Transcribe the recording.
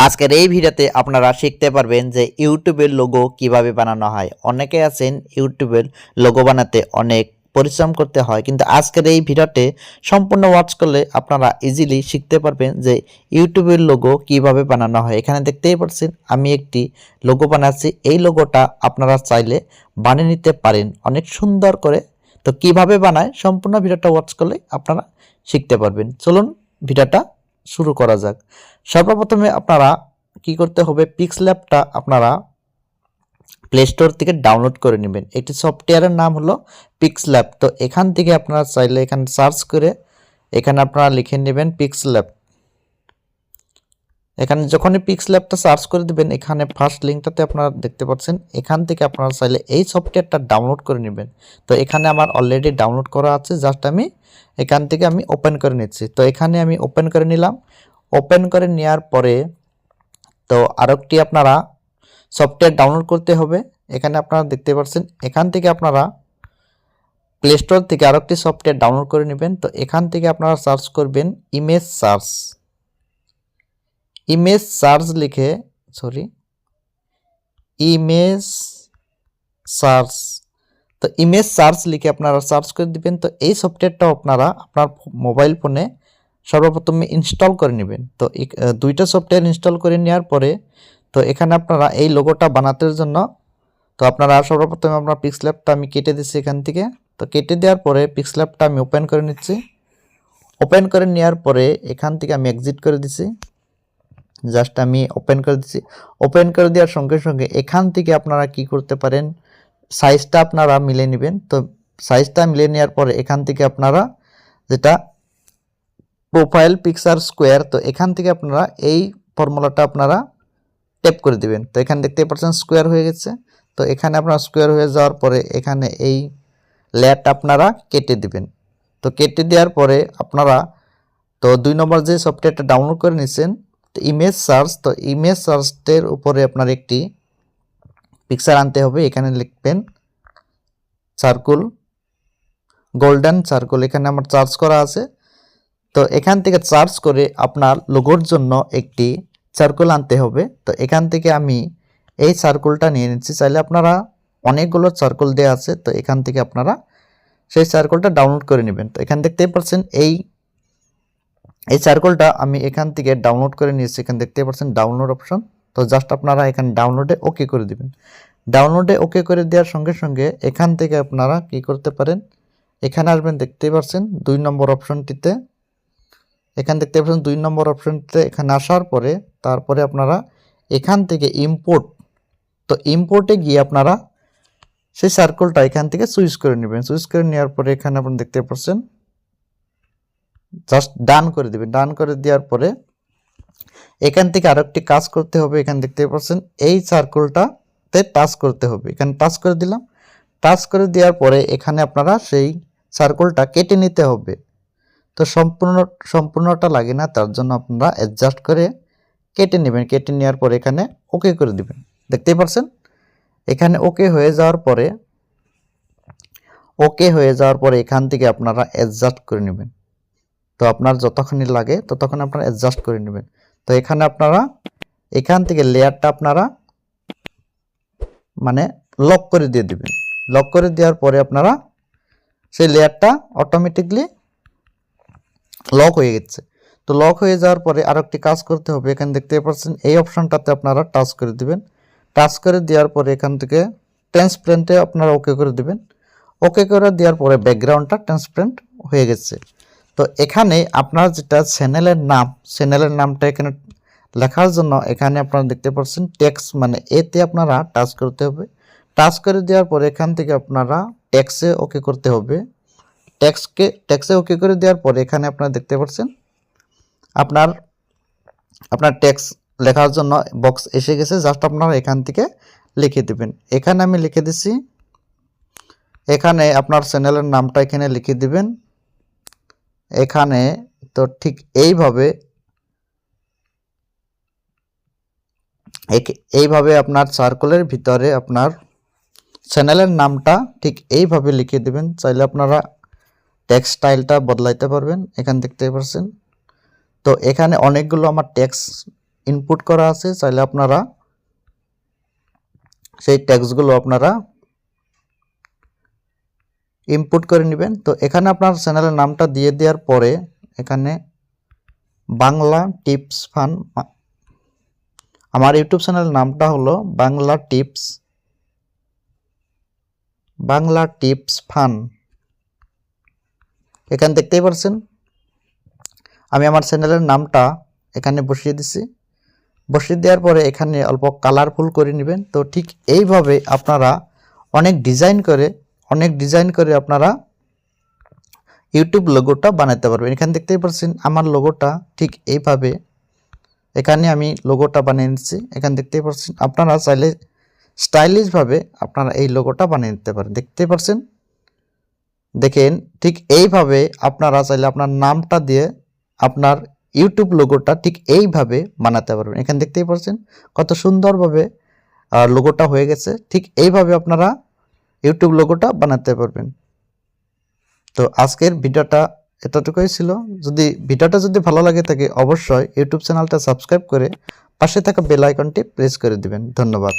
আজকের এই ভিডিওতে আপনারা শিখতে পারবেন যে ইউটিউবের লোগো কিভাবে বানানো হয়। অনেকে আছেন ইউটিউবের লোগো বানাতে অনেক পরিশ্রম করতে হয়, কিন্তু আজকের এই ভিডিওতে সম্পূর্ণ ওয়াচ করলে আপনারা ইজিলি শিখতে পারবেন যে ইউটিউবের লোগো কিভাবে বানানো হয়। এখানে দেখতেই পাচ্ছেন আমি একটি লোগো বানাচ্ছি। এই লোগোটা আপনারা চাইলে বানিয়ে নিতে পারেন অনেক সুন্দর করে। তো কিভাবে বানায় সম্পূর্ণ ভিডিওটা ওয়াচ করলে আপনারা শিখতে পারবেন। চলুন ভিডিওটা শুরু করা যাক। সর্বপ্রথমে আপনারা কি করতে হবে, পিক্সল্যাবটা আপনারা প্লে স্টোর থেকে ডাউনলোড করে নেবেন। একটি সফটওয়্যারের নাম হলো পিক্সল্যাব। তো এখান থেকে আপনারা চাইলে এখানে সার্চ করে এখানে আপনারা লিখে নেবেন পিক্সল্যাব। এখানে যখনই পিক্সল্যাবটা সার্চ করে দিবেন, এখানে ফার্স্ট লিঙ্কটাতে আপনারা দেখতে পাচ্ছেন। এখান থেকে আপনারা চাইলে এই সফটওয়্যারটা ডাউনলোড করে নেবেন। তো এখানে আমার অলরেডি ডাউনলোড করা আছে, জাস্ট আমি এখান থেকে আমি ওপেন করে নিচ্ছি। তো এখানে আমি ওপেন করে নিলাম। ওপেন করে নেওয়ার পরে তো আরেকটি আপনারা সফটওয়্যার ডাউনলোড করতে হবে। এখানে আপনারা দেখতে পাচ্ছেন, এখান থেকে আপনারা প্লে স্টোর থেকে আরেকটি সফটওয়্যার ডাউনলোড করে নেবেন। তো এখান থেকে আপনারা সার্চ করবেন ইমেজ সার্চ। ইমেজ সার্চ লিখে ইমেজ সার্চ। তো ইমেজ সার্চ লিখে আপনারা সার্চ করে দিবেন। তো এই সফটওয়্যারটাও আপনারা আপনার মোবাইল ফোনে সর্বপ্রথমে ইনস্টল করে নেবেন। তো দুইটা সফটওয়্যার ইনস্টল করে নেওয়ার পরে তো এখানে আপনারা এই লোগোটা বানাতে জন্য তো আপনারা সর্বপ্রথমে আপনার পিক্সল্যাবটা আমি কেটে দিচ্ছি এখান থেকে। তো কেটে দেওয়ার পরে পিক্সল্যাবটা আমি ওপেন করে নিচ্ছি। ওপেন করে নেওয়ার পরে এখান থেকে আমি এক্সিট করে দিচ্ছি। জাস্ট আমি ওপেন করে দিচ্ছি। ওপেন করে দেওয়ার সঙ্গে সঙ্গে এখান থেকে আপনারা কি করতে পারেন, সাইজটা আপনারা মিলিয়ে নেবেন। তো সাইজটা মিলিয়ে নেওয়ার পরে এখান থেকে আপনারা যেটা প্রোফাইল পিকচার স্কোয়ার, তো এখান থেকে আপনারা এই ফর্মুলাটা আপনারা ট্যাপ করে দিবেন। তো এখানে দেখতে পাচ্ছেন স্কোয়ার হয়ে গেছে। তো এখানে আপনারা স্কোয়ার হয়ে যাওয়ার পরে এখানে এই লেয়ারটা আপনারা কেটে দিবেন। তো কেটে দেওয়ার পরে আপনারা তো 2 নম্বর যে সফটওয়্যারটা ডাউনলোড করে নিচ্ছেন তো ইমেজ সার্চ, তো ইমেজ সার্চের উপরে আপনার একটি পিকচার আনতে হবে। এখানে লিখবেন সার্কুল, গোল্ডেন সার্কুল। এখানে আমার চার্জ করা আছে। তো এখান থেকে চার্জ করে আপনার লোগোর জন্য একটি সার্কুল আনতে হবে। তো এখান থেকে আমি এই সার্কুলটা নিয়ে নিচ্ছি। চাইলে আপনারা অনেকগুলো সার্কুল দেওয়া আছে, তো এখান থেকে আপনারা সেই সার্কুলটা ডাউনলোড করে নেবেন। তো এখানে দেখতেই পাচ্ছেন এই সার্কুলটা আমি এখান থেকে ডাউনলোড করে নিয়েছি। এখানে দেখতে পাচ্ছেন ডাউনলোড অপশন। তো জাস্ট আপনারা এখানে ডাউনলোডে ওকে করে দিবেন। ডাউনলোডে ওকে করে দেওয়ার সঙ্গে সঙ্গে এখান থেকে আপনারা কি করতে পারেন, এখানে আসবেন, দেখতেই পাচ্ছেন 2 নম্বর অপশনটিতে। এখানে দেখতে পাচ্ছেন 2 নম্বর অপশনটিতে এখানে আসার পরে তারপরে আপনারা এখান থেকে ইম্পোর্ট, তো ইম্পোর্টে গিয়ে আপনারা সেই সার্কেলটা এখান থেকে চুজ করে নেবেন। চুজ করে নেওয়ার পরে এখানে আপনি দেখতে পাচ্ছেন জাস্ট ডান করে দিবেন। ডান করে দেওয়ার পরে এখান থেকে আরেকটি কাজ করতে হবে। এখানে দেখতে পাচ্ছেন এই সার্কেলটাতে টাচ করতে হবে। এখানে টাচ করে দিলাম। টাচ করে দেওয়ার পরে এখানে আপনারা সেই সার্কেলটা কেটে নিতে হবে। তো সম্পূর্ণটা লাগে না, তার জন্য আপনারা অ্যাডজাস্ট করে কেটে নেবেন। কেটে নেওয়ার পরে এখানে ওকে করে দিবেন। দেখতেই পাচ্ছেন এখানে ওকে হয়ে যাওয়ার পরে এখান থেকে আপনারা অ্যাডজাস্ট করে নেবেন। তো আপনার যতক্ষণই লাগে ততক্ষণ আপনারা অ্যাডজাস্ট করে নেবেন। তো এখানে আপনারা এখান থেকে লেয়ারটা আপনারা মানে লক করে দিয়ে দিবেন। লক করে দেওয়ার পরে আপনারা সেই লেয়ারটা অটোমেটিকলি লক হয়ে গেছে। তো লক হয়ে যাওয়ার পরে আরেকটি কাজ করতে হবে। এখানে দেখতে পাচ্ছেন এই অপশনটাতে আপনারা টাচ করে দিবেন। টাচ করে দেওয়ার পরে এখান থেকে ট্রান্সপারেন্টে আপনারা ওকে করে দিবেন। ওকে করে দেওয়ার পরে ব্যাকগ্রাউন্ডটা ট্রান্সপারেন্ট হয়ে গেছে। তো এখানে আপনার যেটা চ্যানেলের নামটা এখানে লেখার জন্য এখানে আপনারা দেখতে পাচ্ছেন টেক্সট, মানে এতে আপনারা টাচ করতে হবে। টাচ করে দেওয়ার পরে এখান থেকে আপনারা টেক্সটে ওকে করতে হবে। টেক্সটে ওকে করে দেওয়ার পরে এখানে আপনারা দেখতে পাচ্ছেন আপনার টেক্সট লেখার জন্য বক্স এসে গেছে। জাস্ট আপনারা এখান থেকে লিখে দিবেন। এখানে আমি লিখে দিছি, এখানে আপনার চ্যানেলের নামটা এখানে লিখে দিবেন। এখানে তো ঠিক এইভাবে আপনার সার্কেলের ভিতরে আপনার চ্যানেলের নামটা ঠিক এইভাবে লিখে দিবেন। চাইলে আপনারা টেক্সট স্টাইলটা বদলাইতে পারবেন। এখানে দেখতে পাচ্ছেন তো এখানে অনেকগুলো আমার টেক্সট ইনপুট করা আছে, চাইলে আপনারা সেই টেক্সটগুলো আপনারা ইনপুট করে নেবেন। তো এখানে আপনার চ্যানেলের নামটা দিয়ে দেওয়ার পরে এখানে বাংলা টিপস ফান, আমার ইউটিউব চ্যানেলের নামটা হলো বাংলা টিপস ফান। এখানে দেখতেই পাচ্ছেন আমি আমার চ্যানেলের নামটা এখানে বসিয়ে দিছি। বসিয়ে দেওয়ার পরে এখানে অল্প কালারফুল করে নেবেন। তো ঠিক এইভাবে আপনারা অনেক ডিজাইন করে আপনারা ইউটিউব লোগোটা বানাতে পারবেন। এখানে দেখতেই পাচ্ছেন আমার লোগোটা ঠিক এইভাবে এখানে আমি লোগোটা বানিয়ে নিচ্ছি। এখানে দেখতেই পাচ্ছেন আপনারা চাইলে স্টাইলিশভাবে আপনারা এই লোগোটা বানিয়ে নিতে পারেন। দেখতেই পাচ্ছেন, দেখেন ঠিক এইভাবে আপনারা চাইলে আপনার নামটা দিয়ে আপনার ইউটিউব লোগোটা ঠিক এইভাবে বানাতে পারবেন। এখানে দেখতেই পাচ্ছেন কত সুন্দরভাবে লোগোটা হয়ে গেছে। ঠিক এইভাবে আপনারা ইউটিউব লোগোটা বানাতে পারবেন। তো আজকের ভিডিওটা এতটুকুই ছিল। ভিডিওটা যদি ভালো লাগে থাকে অবশ্যই ইউটিউব চ্যানেলটা সাবস্ক্রাইব করে পাশে থাকা বেল আইকনটি প্রেস করে দিবেন। ধন্যবাদ।